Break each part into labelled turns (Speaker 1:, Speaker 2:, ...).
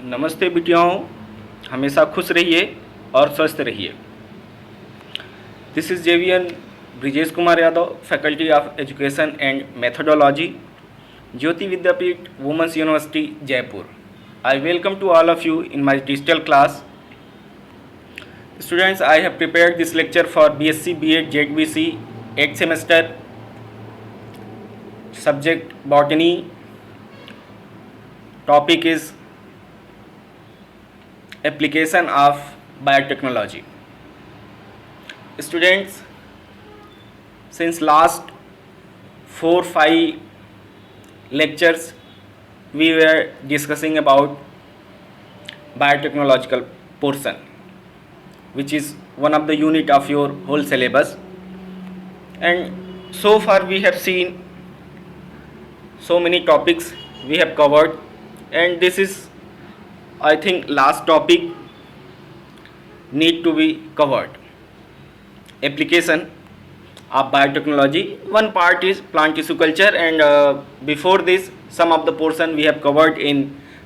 Speaker 1: नमस्ते बिटियाओं, हमेशा खुश रहिए और स्वस्थ रहिए। This is JVN Brijesh Kumar Yadav, faculty of education and methodology, Jyoti Vidyapeeth, women's university, Jaipur. I welcome to all of you in my digital class. Students, I have prepared this lecture for BSc, B.Ed, JBC, 8th semester, subject botany. Topic is application of biotechnology. Students, since last 4-5 lectures we were discussing about biotechnological portion, which is one of the unit of your whole syllabus, and so far we have seen so many topics we have covered, and this is, I think, last topic need to be covered. Application of biotechnology. One part is plant tissue culture, and before this some of the portion we have covered in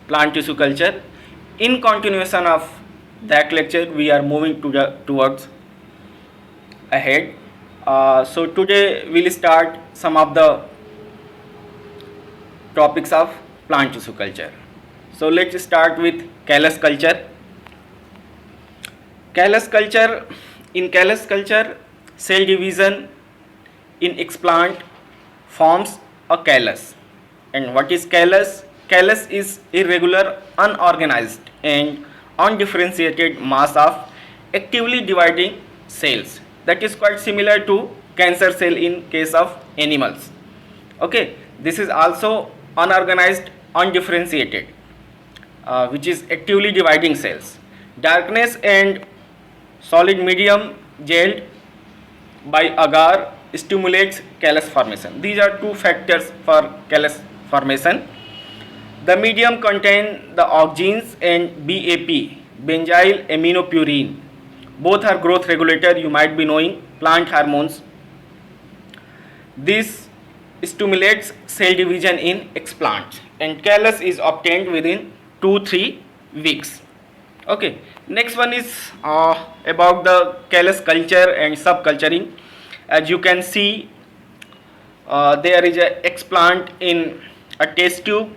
Speaker 1: plant tissue culture. In continuation of that lecture we are moving towards ahead. So today we'll start some of the topics of plant tissue culture. So let's start with callus culture. Callus culture. In callus culture, cell division in explant forms a callus. And what is callus? Callus is irregular, unorganized and undifferentiated mass of actively dividing cells. That is quite similar to cancer cell in case of animals. Okay, this is also unorganized, undifferentiated, which is actively dividing cells. Darkness and solid medium gelled by agar stimulates callus formation. These are two factors for callus formation. The medium contain the auxins and BAP, benzyl aminopurine. Both are growth regulator, you might be knowing, plant hormones. This stimulates cell division in explant, and callus is obtained within 2-3 weeks. Okay, next one is about the callus culture and subculturing. As you can see, there is a explant in a test tube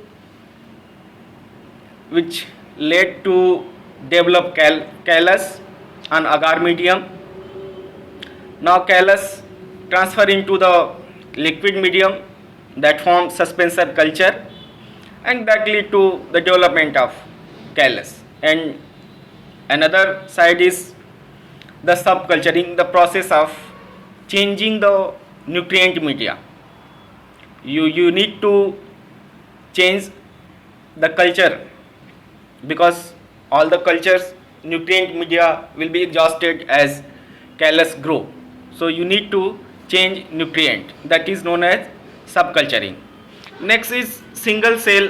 Speaker 1: which led to develop callus on agar medium. Now callus transfer into the liquid medium that forms suspensor culture, and that lead to the development of callus. And another side is the subculturing, the process of changing the nutrient media. You need to change the culture, because all the cultures nutrient media will be exhausted as callus grow. So you need to change nutrient, that is known as subculturing. Next is single cell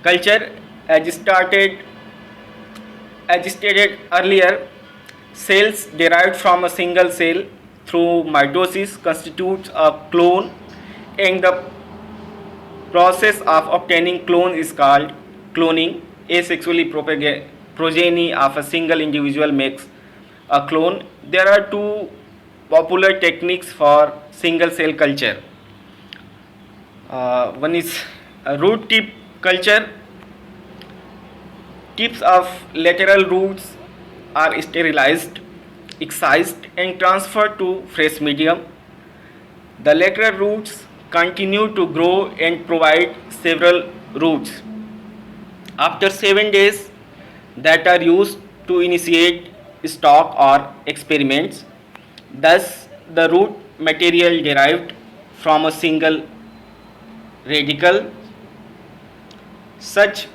Speaker 1: culture. As stated earlier, cells derived from a single cell through mitosis constitutes a clone, and the process of obtaining clone is called cloning. Asexually progeny of a single individual makes a clone. There are two popular techniques for single cell culture. One is root tip culture. Tips of lateral roots are sterilized, excised and transferred to fresh medium. The lateral roots continue to grow and provide several roots. After 7 days, that are used to initiate stock or experiments. Thus, the root material derived from a single radical. Such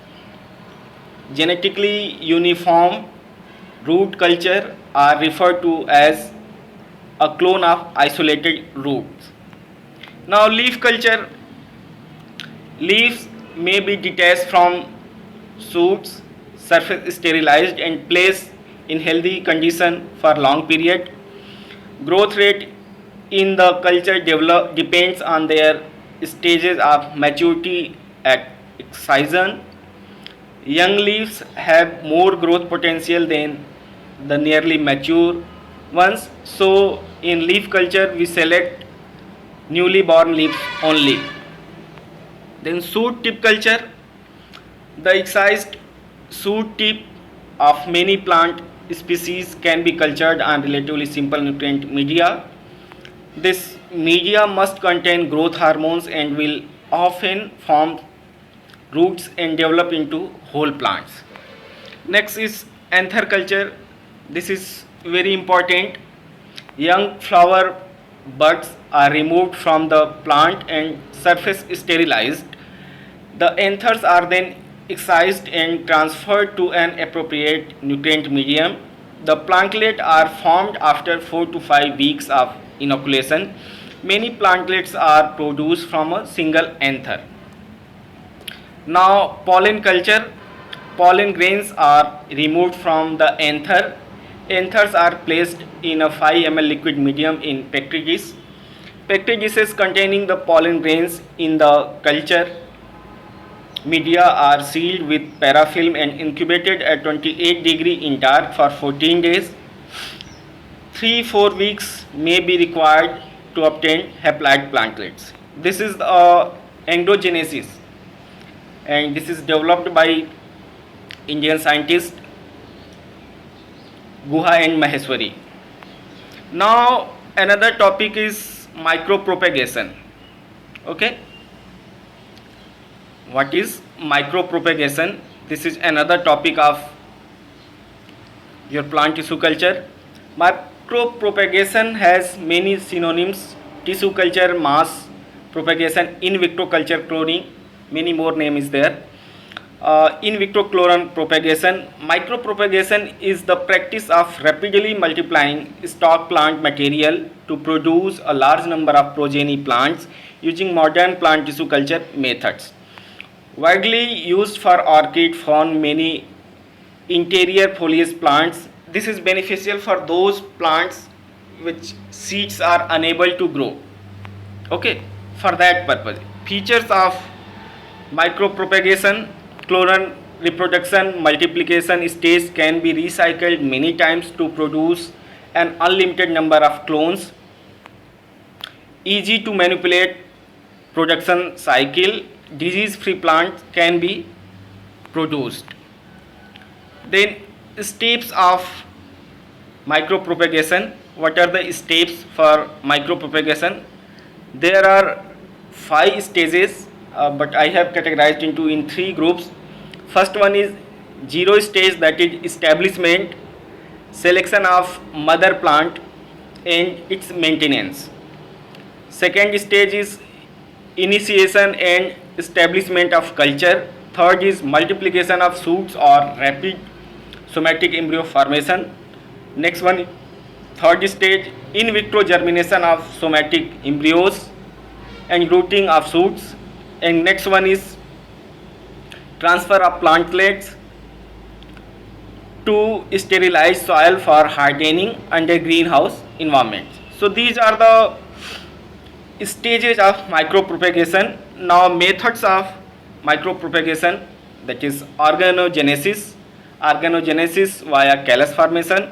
Speaker 1: genetically uniform root culture are referred to as a clone of isolated roots. Now leaf culture. Leaves may be detached from shoots, surface sterilized and placed in healthy condition for long period. Growth rate in the culture depends on their stages of maturity at excision. Young leaves have more growth potential than the nearly mature ones. So in leaf culture we select newly born leaves only. Then shoot tip culture, the excised shoot tip of many plant species can be cultured on relatively simple nutrient media. This media must contain growth hormones and will often form roots and develop into whole plants. Next is anther culture. This is very important. Young flower buds are removed from the plant and surface sterilized. The anthers are then excised and transferred to an appropriate nutrient medium. The plantlet are formed after 4 to 5 weeks of inoculation. Many plantlets are produced from a single anther. Now pollen culture. Pollen grains are removed from the anther. Anthers are placed in a 5 ml liquid medium in petri dish. Petri dishes containing the pollen grains in the culture media are sealed with parafilm and incubated at 28 degrees in dark for 14 days. 3-4 weeks may be required to obtain haploid plantlets. This is angiogenesis, and this is developed by Indian scientists Guha and Maheshwari. Now another topic is micropropagation. Okay, what is micropropagation? This is another topic of your plant tissue culture. Micropropagation has many synonyms: tissue culture, mass propagation, in vitro culture, cloning, many more name is there. In vitro clone propagation. Micropropagation is the practice of rapidly multiplying stock plant material to produce a large number of progeny plants using modern plant tissue culture methods. Widely used for orchid, fern, many interior foliage plants. This is beneficial for those plants which seeds are unable to grow. Okay, for that purpose. Features of micropropagation: clonal reproduction, multiplication stage can be recycled many times to produce an unlimited number of clones. Easy to manipulate production cycle. Disease-free plants can be produced. Then steps of micropropagation. What are the steps for micropropagation? There are 5 stages, but I have categorized into in 3 groups. First one is zero stage, that is establishment, selection of mother plant and its maintenance. Second stage is initiation and establishment of culture. Third is multiplication of shoots or rapid somatic embryo formation. Next one, third stage, in vitro germination of somatic embryos and rooting of shoots. And next one is transfer of plantlets to sterilized soil for hardening under greenhouse environment. So these are the stages of micropropagation. Now methods of micropropagation, that is organogenesis via callus formation,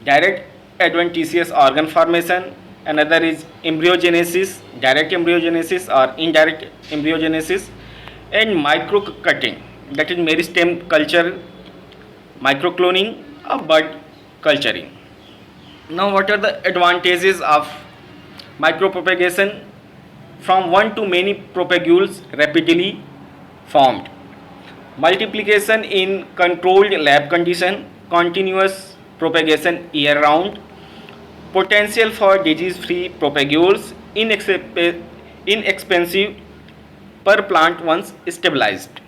Speaker 1: direct adventitious organ formation. Another is embryogenesis, direct embryogenesis or indirect embryogenesis, and microcutting, that is meristem culture, microcloning or bud culturing. Now what are the advantages of micropropagation? From one to many propagules rapidly formed, multiplication in controlled lab condition, continuous propagation year round, potential for disease free propagules, inexpensive per plant once stabilized.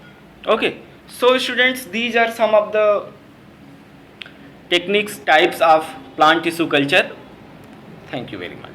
Speaker 1: Okay, so students, these are some of the techniques, types of plant tissue culture. Thank you very much.